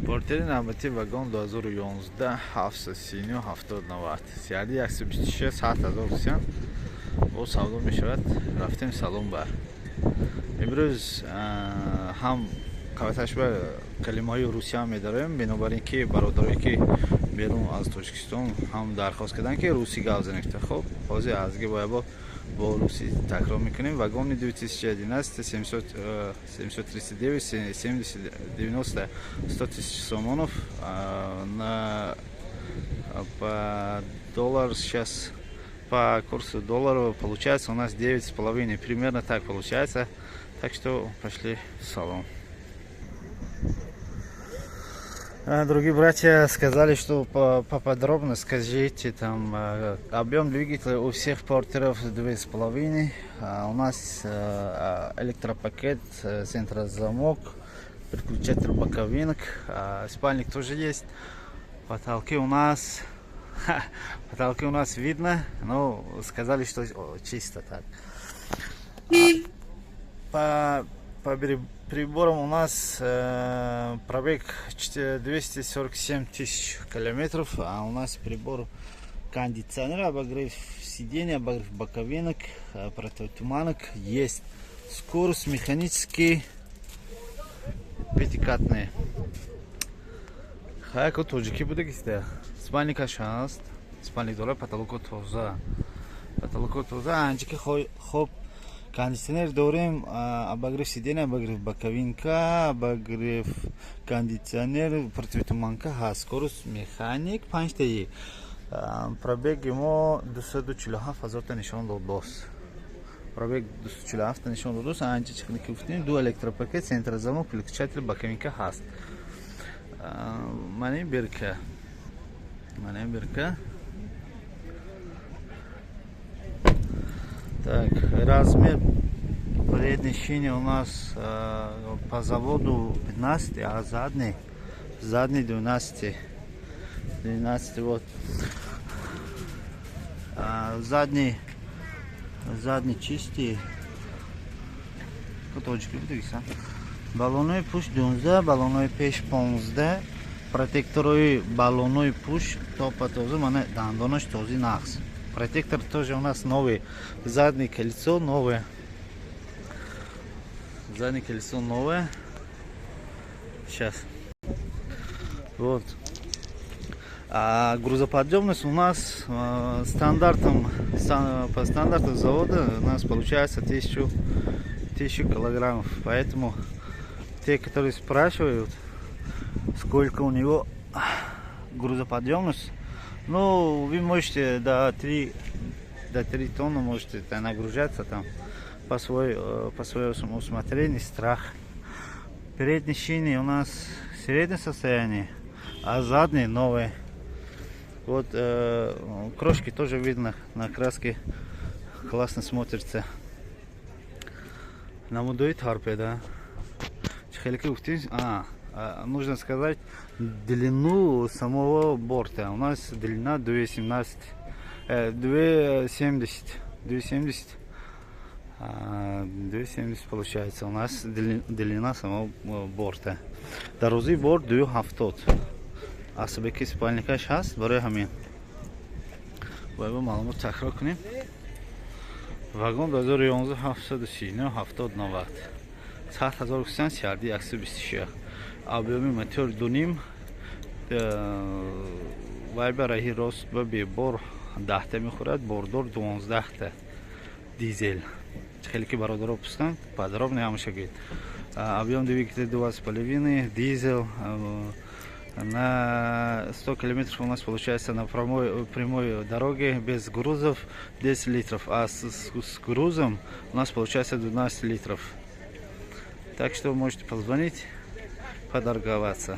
Портери навбати вагон 2011 739 7090 сиарди 126 7000 русия бо савдо мешавад. Рафтем салон бар. имрӯз ҳам қаваташба калимаҳои русия медорем, бинобар ин ки бародарое ки берун аз Тоҷикистон ҳам дархост карданд ки русӣ гап занед. Хоб ҳозир азги боябо бо русӣ такрор мекунем. Вагони 2011 739 7090 100 000 сомонов на по доллар сейчас по курсу доллара получается у нас 9,5, примерно так получается. Так что пошли в салон. Другие братья сказали, что поподробно скажите там объем двигателя у всех портеров 2,5. У нас электропакет, центрозамок, переключатель боковинок, спальник тоже есть. Потолки у нас видно, но сказали, что чисто так. По приборам у нас пробег 247 000 километров, а у нас прибор кондиционер, обогрев сиденья, обогрев боковинок, противотуманок есть. Скорость механический пятикратный. Хайко тоҷикӣ буда гиста. Спальникаш ҳаст. Спальник дора, потолоко тоза. Анҷики хоб кондиционер дорем, обогрев сиденья, обогрев боковинка, обогрев кондиционер, противотуманка ҳаст. Скорость механик 5 таи. Пробеги мо 247 000 та нишон дод боз. Пробег 247 та нишон дод боз. Анҷичи ки гуфтем, ду электропакет, центрозамок, переключатель боковинка ҳаст. Маневрка. Так, размер передней шины у нас по заводу 15, а задний 12 вот. Задний чистый. Куточки видите? Баллонной пуш 12, баллонной пеш 15, протекторои баллонной пуш то потозу мана дандонош този нақс. Протектор тоже у нас новый. Заднее колесо новое. Сейчас. Вот. А грузоподъемность у нас по стандартам завода у нас получается 1000 килограммов. Поэтому те, которые спрашивают, сколько у него грузоподъемность, ну, вы можете до 3 тонны можете нагружаться там по своему усмотрению, страх. Передние шины у нас среднее состояние, а задние новые. Вот крошки тоже видно на краске, классно смотрится. Намудует харпе, да. Нужно сказать длину самого борта. У нас длина 270 получается. У нас длина самого борта. Дарози борт 270. Асабеки спальникаш ҳаст барои ҳамин. Бояд маълумот такрор кунем. Вагон 2011 739 7090. 7000 кусан сиарди 126. Объеми мотор 2.5. Вай барои рост ба бебор 10 та мехӯрад, бордор 12 та. Дизел. Хеле ки бародаро пустанд, подробно ҳамаша гӯед. Объем двигателя 2,5, дизел. На 100 километров у нас получается на прямой дороге без грузов 10 литров, а с грузом у нас получается 12 литров. Так что можете позвонить, поторговаться.